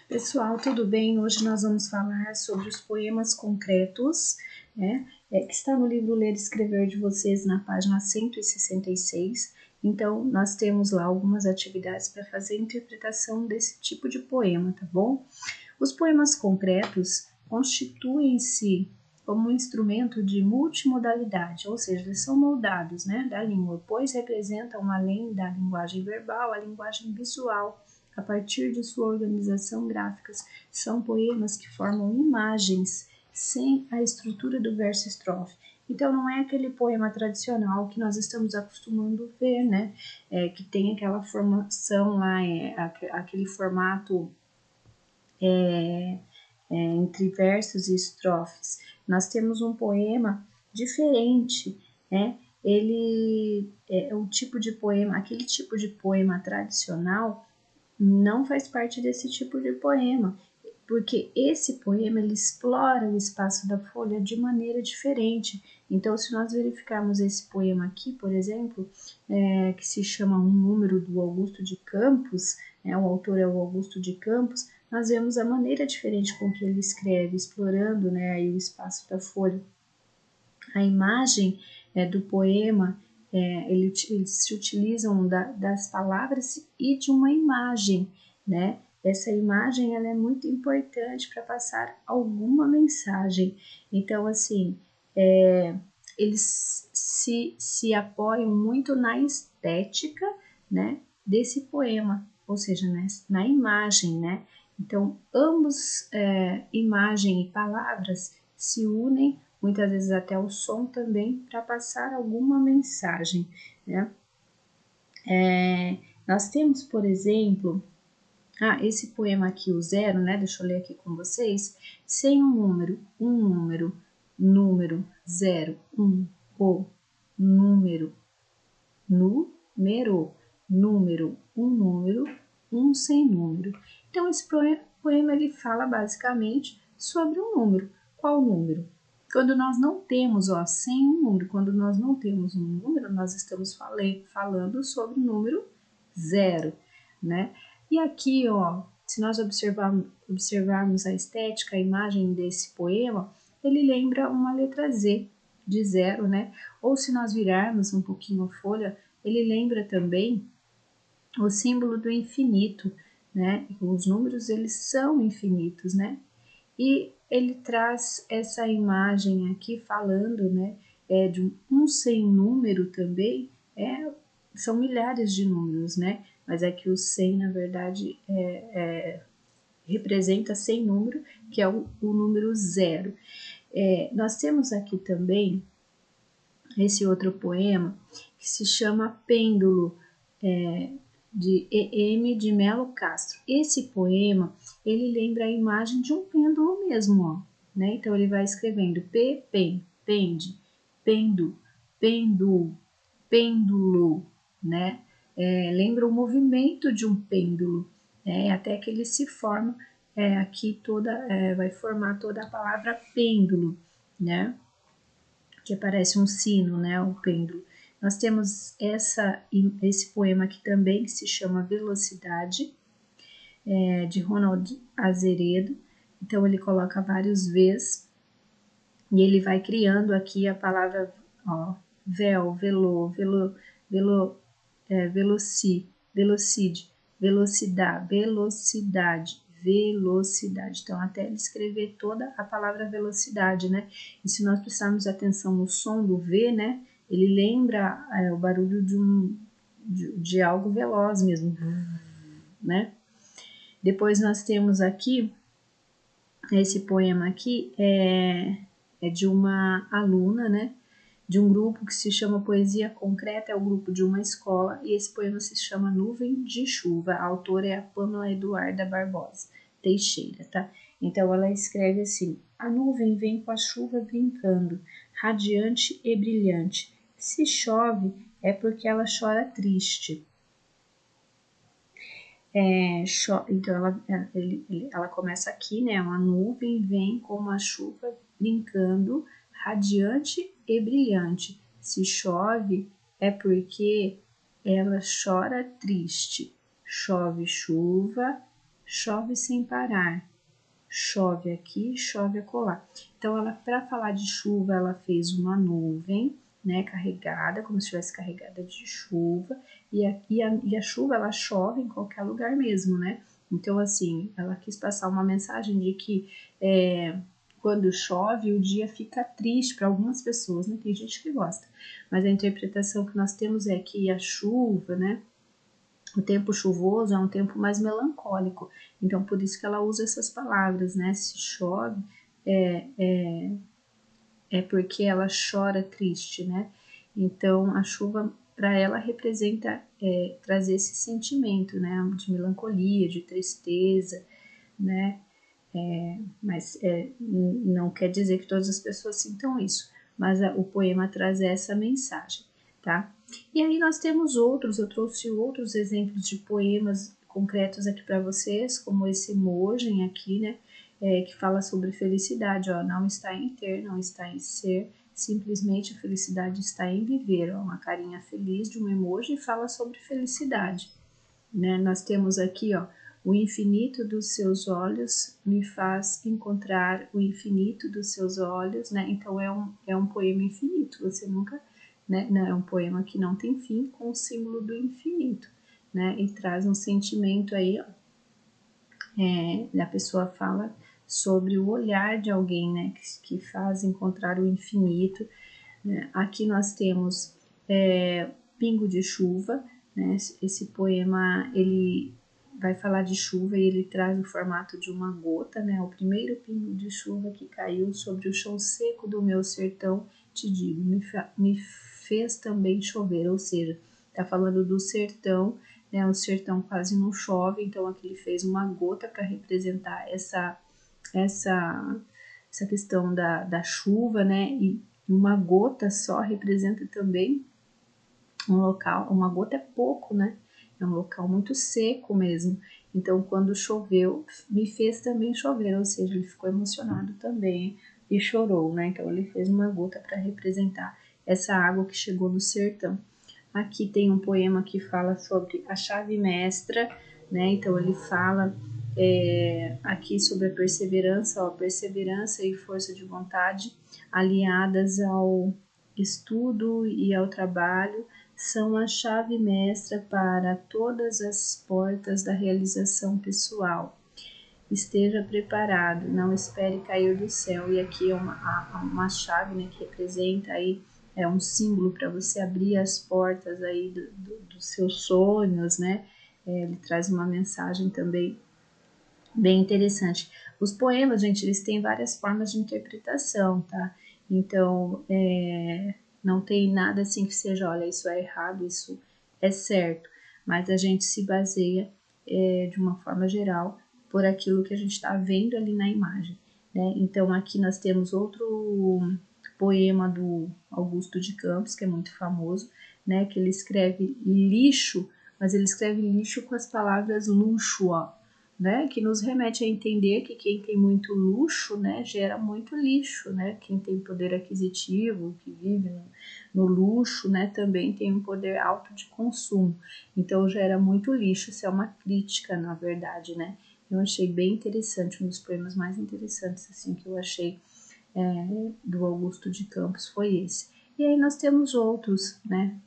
Pessoal, tudo bem? Hoje nós vamos falar sobre os poemas concretos, né? Que está no livro Ler e Escrever de vocês, na página 166. Então, nós temos lá algumas atividades para fazer a interpretação desse tipo de poema, tá bom? Os poemas concretos constituem-se como um instrumento de multimodalidade, ou seja, eles são moldados, né, da língua, pois representam, além da linguagem verbal, a linguagem visual. A partir de sua organização gráfica, são poemas que formam imagens sem a estrutura do verso-estrofe. Então, não é aquele poema tradicional que nós estamos acostumando a ver, né? Que tem aquela formação lá, aquele formato entre versos e estrofes. Nós temos um poema diferente, né? Ele é o tipo de poema, aquele tipo de poema tradicional não faz parte desse tipo de poema, porque esse poema ele explora o espaço da folha de maneira diferente. Então, se nós verificarmos esse poema aqui, por exemplo, que se chama Um Número do Augusto de Campos, o autor é o Augusto de Campos, nós vemos a maneira diferente com que ele escreve, explorando, né, aí o espaço da folha. A imagem do poema, eles se utilizam das palavras e de uma imagem, né? Essa imagem ela é muito importante para passar alguma mensagem. Então, assim, eles se apoiam muito na estética, né, desse poema, ou seja, na imagem, né? Então, ambos, imagem e palavras, se unem, muitas vezes até o som também, para passar alguma mensagem, né? Nós temos, por exemplo, esse poema aqui, o zero, né? Deixa eu ler aqui com vocês. Sem número, zero, o, número, número, um sem número. Então, esse poema ele fala basicamente sobre um número. Qual número? Quando nós não temos, sem um número, quando nós não temos um número, nós estamos falando sobre o número zero, né? E aqui, se nós observarmos a estética, a imagem desse poema, ele lembra uma letra Z de zero, né? Ou se nós virarmos um pouquinho a folha, ele lembra também o símbolo do infinito, né? Os números, eles são infinitos, né? E ele traz essa imagem aqui falando, né? De um sem número também, são milhares de números, né? Mas é que o 100, na verdade, representa sem número, que é o número zero. Nós temos aqui também esse outro poema que se chama Pêndulo, de E.M. de Melo Castro. Esse poema, ele lembra a imagem de um pêndulo mesmo, né? Então, ele vai escrevendo pende, pêndulo, né? Lembra o movimento de um pêndulo, até que ele se forma, aqui vai formar toda a palavra pêndulo, né? Que parece um sino, né? O pêndulo. Nós temos esse poema aqui também, que se chama Velocidade, de Ronald Azeredo. Então, ele coloca vários V's e ele vai criando aqui a palavra velocidade. Então, até ele escrever toda a palavra velocidade, né? E se nós prestarmos atenção no som do V, né? Ele lembra o barulho de algo veloz mesmo, né? Depois nós temos aqui, esse poema aqui é de uma aluna, né? De um grupo que se chama Poesia Concreta, é o grupo de uma escola, e esse poema se chama Nuvem de Chuva. A autora é a Pamela Eduarda Barbosa Teixeira, tá? Então, ela escreve assim: a nuvem vem com a chuva brincando, radiante e brilhante. Se chove, é porque ela chora triste. Então, ela começa aqui, né? Uma nuvem vem com uma chuva brincando, radiante e brilhante. Se chove, é porque ela chora triste. Chove chuva, chove sem parar, chove aqui, chove acolá. Então, ela, para falar de chuva, ela fez uma nuvem, né, carregada, como se estivesse carregada de chuva, e a chuva, ela chove em qualquer lugar mesmo, né? Então, assim, ela quis passar uma mensagem de que quando chove, o dia fica triste para algumas pessoas, né? Tem gente que gosta, mas a interpretação que nós temos é que a chuva, né, o tempo chuvoso é um tempo mais melancólico, então por isso que ela usa essas palavras, né? Se chove, é porque ela chora triste, né? Então a chuva para ela representa trazer esse sentimento, né? De melancolia, de tristeza, né? Mas não quer dizer que todas as pessoas sintam isso, mas o poema traz essa mensagem, tá? E aí nós temos outros, eu trouxe outros exemplos de poemas concretos aqui para vocês, como esse Emoji aqui, né? Que fala sobre felicidade, ó, não está em ter, não está em ser, simplesmente a felicidade está em viver, ó, uma carinha feliz de um emoji e fala sobre felicidade, né? Nós temos aqui, ó, o infinito dos seus olhos me faz encontrar o infinito dos seus olhos, né? Então é um poema infinito, você nunca, né? Não, é um poema que não tem fim, com o símbolo do infinito, né? E traz um sentimento aí, ó, a pessoa fala sobre o olhar de alguém, né? Que faz encontrar o infinito, né? Aqui nós temos Pingo de Chuva, né? Esse poema ele vai falar de chuva e ele traz o formato de uma gota, né? O primeiro pingo de chuva que caiu sobre o chão seco do meu sertão, te digo, me fez também chover, ou seja, tá falando do sertão, né? O sertão quase não chove, então aqui ele fez uma gota para representar essa questão da chuva, né? E uma gota só representa também um local, uma gota é pouco, né? É um local muito seco mesmo. Então, quando choveu, me fez também chover, ou seja, ele ficou emocionado também e chorou, né? Então, ele fez uma gota para representar essa água que chegou no sertão. Aqui tem um poema que fala sobre a chave mestra, né? Então, ele fala aqui sobre a perseverança, ó, perseverança e força de vontade aliadas ao estudo e ao trabalho são a chave mestra para todas as portas da realização pessoal. Esteja preparado, não espere cair do céu. E aqui é uma chave, né, que representa aí um símbolo para você abrir as portas aí dos seus sonhos, né? Ele traz uma mensagem também bem interessante. Os poemas, gente, eles têm várias formas de interpretação, tá? Então, não tem nada assim que seja, olha, isso é errado, isso é certo. Mas a gente se baseia, de uma forma geral, por aquilo que a gente está vendo ali na imagem, né? Então, aqui nós temos outro poema do Augusto de Campos, que é muito famoso, né? Que ele escreve lixo, mas ele escreve lixo com as palavras luxo, ó, né, que nos remete a entender que quem tem muito luxo, né, gera muito lixo, né, quem tem poder aquisitivo, que vive no luxo, né, também tem um poder alto de consumo, então gera muito lixo. Isso é uma crítica, na verdade, né. Eu achei bem interessante, um dos poemas mais interessantes, assim, que eu achei do Augusto de Campos foi esse. E aí nós temos outros, né,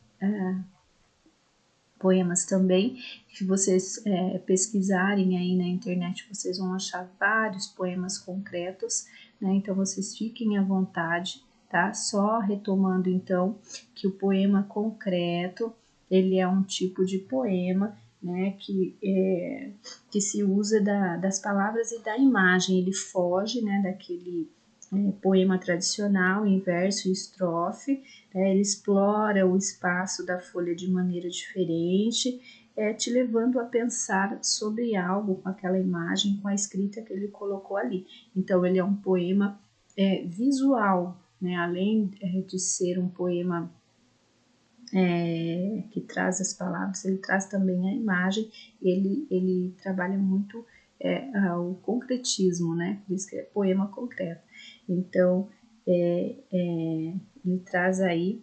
poemas também, que vocês pesquisarem aí na internet, vocês vão achar vários poemas concretos, né? Então vocês fiquem à vontade, tá? Só retomando então que o poema concreto, ele é um tipo de poema, né, que se usa das palavras e da imagem, ele foge, né, daquele poema tradicional em verso e estrofe, ele explora o espaço da folha de maneira diferente, te levando a pensar sobre algo com aquela imagem, com a escrita que ele colocou ali. Então, ele é um poema visual, né? Além de ser um poema que traz as palavras, ele traz também a imagem, ele trabalha muito o concretismo, né? Por isso que é poema concreto. Então, ele traz aí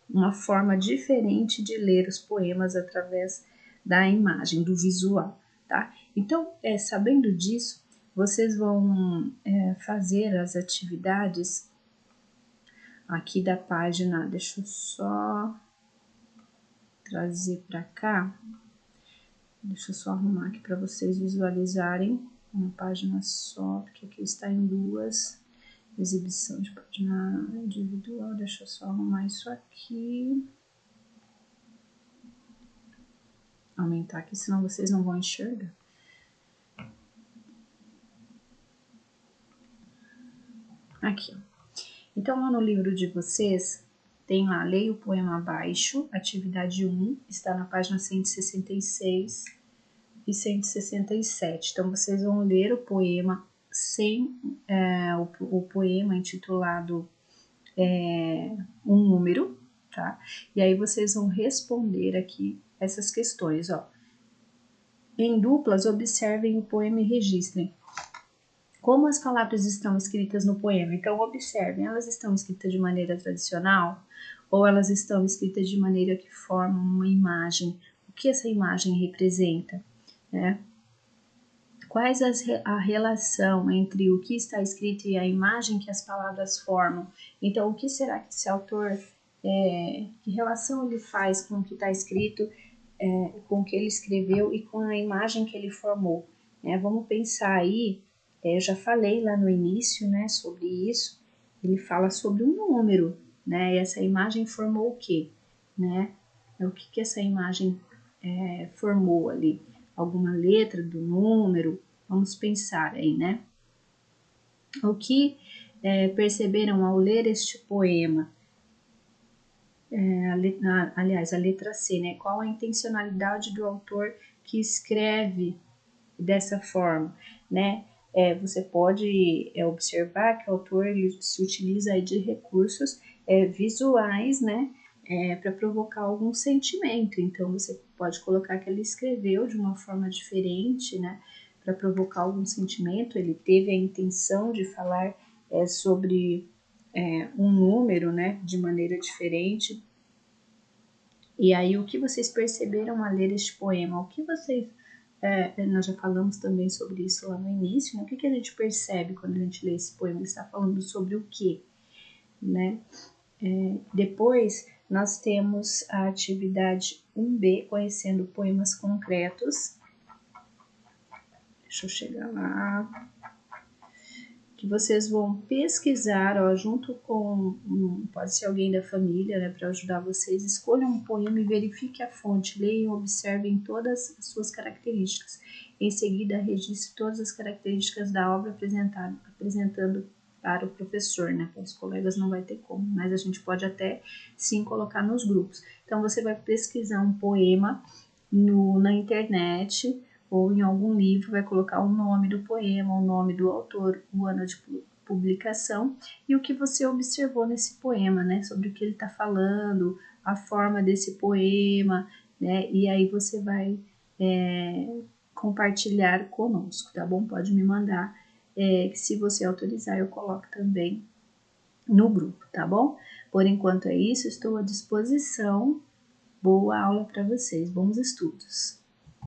uma forma diferente de ler os poemas através da imagem, do visual, tá? Então, sabendo disso, vocês vão fazer as atividades aqui da página, deixa eu só trazer para cá, deixa eu só arrumar aqui para vocês visualizarem uma página só, porque aqui está em duas, exibição de página individual, deixa eu só arrumar isso aqui, aumentar aqui, senão vocês não vão enxergar. Aqui, ó. Então, lá no livro de vocês, tem lá, leia o poema abaixo, atividade 1, está na página 166 e 167. Então, vocês vão ler o poema o poema intitulado um número, tá? E aí vocês vão responder aqui essas questões, ó. Em duplas, observem o poema e registrem como as palavras estão escritas no poema. Então, observem, elas estão escritas de maneira tradicional ou elas estão escritas de maneira que formam uma imagem? O que essa imagem representa, né? Quais a relação entre o que está escrito e a imagem que as palavras formam? Então, o que será que esse autor, que relação ele faz com o que está escrito, com o que ele escreveu e com a imagem que ele formou? Vamos pensar aí, eu já falei lá no início, né, sobre isso, ele fala sobre um número, né, e essa imagem formou o quê? Né? O que essa imagem formou ali? Alguma letra do número? Vamos pensar aí, né? O que perceberam ao ler este poema? Aliás, a letra C, né? Qual a intencionalidade do autor que escreve dessa forma, né? Você pode observar que o autor ele se utiliza aí de recursos visuais, né? Para provocar algum sentimento. Então, você pode colocar que ele escreveu de uma forma diferente, né? Para provocar algum sentimento. Ele teve a intenção de falar sobre um número, né? De maneira diferente. E aí, o que vocês perceberam ao ler este poema? O que vocês... nós já falamos também sobre isso lá no início, né? O que a gente percebe quando a gente lê esse poema? Ele está falando sobre o quê? Né? Depois, nós temos a atividade 1B, conhecendo poemas concretos. Deixa eu chegar lá. Que vocês vão pesquisar, ó, junto com, pode ser alguém da família, né, para ajudar vocês. Escolham um poema e verifique a fonte. Leiam, observem todas as suas características. Em seguida, registre todas as características da obra apresentando para o professor, né? Para os colegas não vai ter como, mas a gente pode até sim colocar nos grupos. Então, você vai pesquisar um poema na internet ou em algum livro, vai colocar o nome do poema, o nome do autor, o ano de publicação e o que você observou nesse poema, né? Sobre o que ele está falando, a forma desse poema, né? E aí você vai compartilhar conosco, tá bom? Pode me mandar, se você autorizar, eu coloco também no grupo, tá bom? Por enquanto é isso, estou à disposição. Boa aula para vocês, bons estudos!